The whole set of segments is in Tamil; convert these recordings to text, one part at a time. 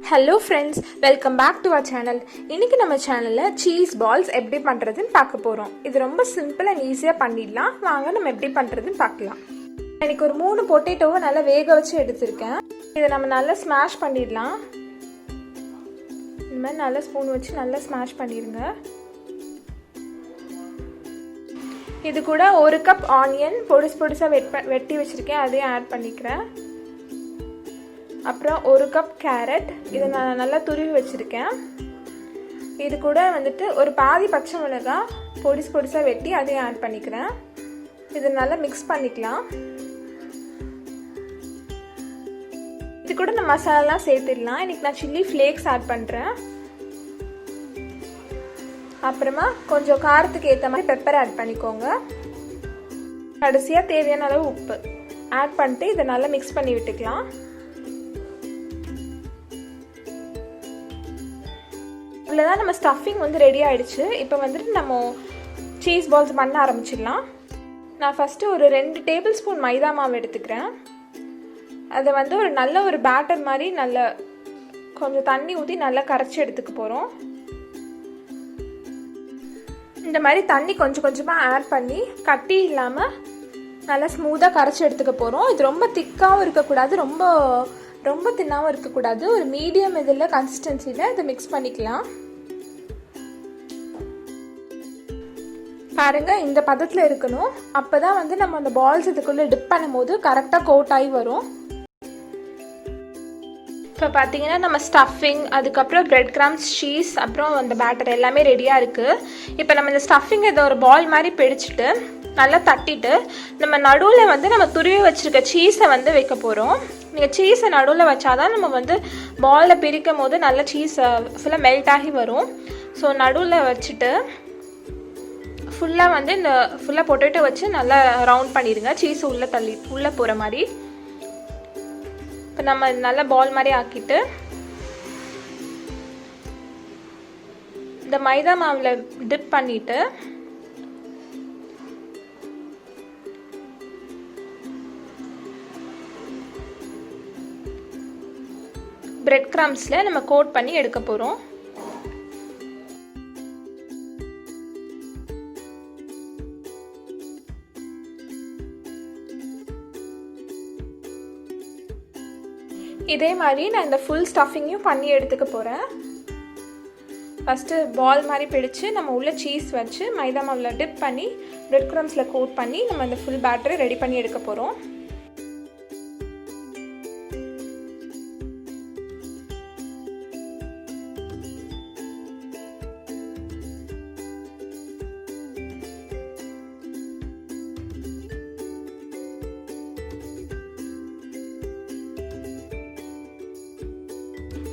Hello friends, welcome back to our channel. இன்னைக்கு நம்ம சேனல்ல சீஸ் பால்ஸ் எப்படி பண்றதுன்னு பார்க்க போறோம். இது ரொம்ப சிம்பிள் அண்ட் ஈஸியா பண்ணிடலாம். வாங்க நம்ம எப்படி பண்றதுன்னு பார்க்கலாம். எனக்கு ஒரு 3 பொட்டேட்டோவை நல்லா வேக வச்சு எடுத்திருக்கேன். இதை நம்ம நல்லா ஸ்மாஷ் பண்ணிடலாம். இந்த மாதிரி நல்லா ஸ்பூன் வச்சு நல்லா ஸ்மாஷ் பண்ணிடுங்க. இது கூட 1 கப் ஆனியன் பொடிசா வெட்டி வச்சிருக்கேன், அதையும் ஆட் பண்ணிக்கிறேன். அப்புறம் 1 கப் கேரட், இதை நான் நல்லா துருவி வச்சுருக்கேன். இது கூட வந்துட்டு ஒரு பாதி பச்சை மிளகாய் பொடிசாக வெட்டி அதையும் ஆட் பண்ணிக்கிறேன். இதை நல்லா மிக்ஸ் பண்ணிக்கலாம். இது கூட நான் மசாலாலாம் சேர்த்துடலாம். இன்றைக்கி நான் சில்லி ஃப்ளேக்ஸ் ஆட் பண்ணுறேன். அப்புறமா கொஞ்சம் காரத்துக்கு ஏற்ற மாதிரி பெப்பர் ஆட் பண்ணிக்கோங்க. கடைசியாக தேவையான அளவு உப்பு ஆட் பண்ணிட்டு இதை நல்லா மிக்ஸ் பண்ணி விட்டுக்கலாம். இவ்வளோதான், நம்ம ஸ்டஃபிங் வந்து ரெடி ஆகிடுச்சு. இப்போ வந்துட்டு நம்ம சீஸ் பால்ஸ் பண்ண ஆரம்பிச்சிடலாம். நான் ஃபஸ்ட்டு ஒரு 2 டேபிள் ஸ்பூன் மைதா மாவு எடுத்துக்கிறேன். அதை வந்து நல்ல ஒரு பேட்டர் மாதிரி நல்லா கொஞ்சம் தண்ணி ஊற்றி நல்லா கரைச்சி எடுத்துக்க போகிறோம். இந்த மாதிரி தண்ணி கொஞ்சம் கொஞ்சமாக ஆட் பண்ணி கட்டி இல்லாமல் நல்லா ஸ்மூத்தாக கரைச்சி எடுத்துக்க போகிறோம். இது ரொம்ப திக்காகவும் இருக்கக்கூடாது, ரொம்ப தின்னாகவும் இருக்கக்கூடாது. ஒரு மீடியம் இதில் கன்சிஸ்டன்சியில் இதை மிக்ஸ் பண்ணிக்கலாம். பாருங்கள், இந்த பதத்தில் இருக்கணும். அப்போ தான் வந்து நம்ம அந்த பால்ஸ் இதுக்குள்ளே டிப் பண்ணும்போது கரெக்டாக கோட் ஆகி வரும். இப்போ பார்த்தீங்கன்னா நம்ம ஸ்டஃபிங், அதுக்கப்புறம் பிரெட் கிராம்ஸ், சீஸ், அப்புறம் அந்த பேட்டர் எல்லாமே ரெடியாக இருக்குது. இப்போ நம்ம இந்த ஸ்டஃபிங் இதை ஒரு பால் மாதிரி பிடிச்சிட்டு நல்லா தட்டிட்டு நம்ம நடுவில் வந்து நம்ம துருவி வச்சுருக்க சீஸை வந்து வைக்க போகிறோம். நீங்கள் சீஸை நடுவில் வச்சாதான் நம்ம வந்து பாலில் பிரிக்கும் போது நல்லா சீஸ் ஃபுல்லாக மெல்ட் ஆகி வரும். ஸோ நடுவில் வச்சுட்டு ஃபுல்லாக வந்து இந்த ஃபுல்லாக பொட்டேட்டோ வச்சு நல்லா ரவுண்ட் பண்ணிடுங்க. சீஸ் உள்ளே போகிற மாதிரி. இப்போ நம்ம நல்லா பால் மாதிரி ஆக்கிட்டு இந்த மைதா மாவில் டிப் பண்ணிவிட்டு பிரெட் கிரம்ஸில் நம்ம கோட் பண்ணி எடுக்க போகிறோம். இதே மாதிரி நான் இந்த ஃபுல் ஸ்டஃபிங்கையும் பண்ணி எடுத்துக்க போகிறேன். ஃபஸ்ட்டு பால் மாதிரி பிடிச்சு நம்ம உள்ளே சீஸ் வச்சு மைதா மாவில் டிப் பண்ணி பிரெட் கிரம்ஸில் கோட் பண்ணி நம்ம இந்த ஃபுல் பேட்டரை ரெடி பண்ணி எடுக்க போகிறோம்.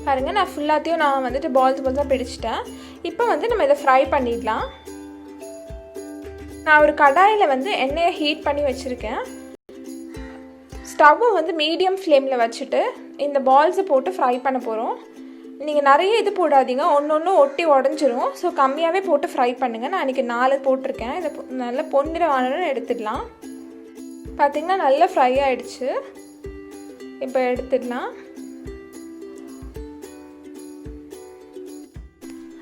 பாருங்கள், நான் ஃபுல்லாத்தையும் நான் வந்துட்டு பால்ஸாக பிடிச்சிட்டேன். இப்போ வந்து நம்ம இதை ஃப்ரை பண்ணிடலாம். நான் ஒரு கடாயில் வந்து எண்ணெயை ஹீட் பண்ணி வச்சுருக்கேன். ஸ்டவ்வை வந்து மீடியம் ஃப்ளேமில் வச்சுட்டு இந்த பால்ஸை போட்டு ஃப்ரை பண்ண போகிறோம். நீங்கள் நிறைய இது போடாதீங்க, ஒன்று ஒட்டி உடஞ்சிரும். ஸோ கம்மியாகவே போட்டு ஃப்ரை பண்ணுங்கள். நான் இன்றைக்கி 4 போட்டிருக்கேன். இதை நல்லா பொன்னிறமானன்னு எடுத்துடலாம். பார்த்திங்கன்னா நல்லா ஃப்ரை ஆகிடுச்சு. இப்போ எடுத்துடலாம்.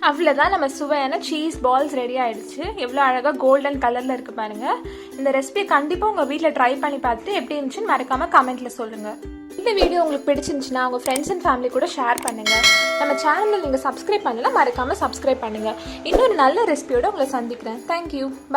அவ்வளோதான், நம்ம சுவையான சீஸ் பால்ஸ் ரெடி ஆகிடுச்சு. எவ்வளோ அழகாக கோல்டன் கலரில் இருக்குது பாருங்கள். இந்த ரெசிபியை கண்டிப்பாக உங்கள் வீட்டில் ட்ரை பண்ணி பார்த்துட்டு எப்படி இருந்துச்சுன்னு மறக்காமல் கமெண்ட்டில் சொல்லுங்கள். இந்த வீடியோ உங்களுக்கு பிடிச்சிருந்துச்சுன்னா உங்கள் ஃப்ரெண்ட்ஸ் அண்ட் ஃபேமிலி கூட ஷேர் பண்ணுங்கள். நம்ம சேனலில் நீங்கள் சப்ஸ்கிரைப் பண்ணலாம், மறக்காமல் சப்ஸ்கிரைப் பண்ணுங்கள். இன்னொரு நல்ல ரெசிபியோடு உங்களை சந்திக்கிறேன். தேங்க்யூ.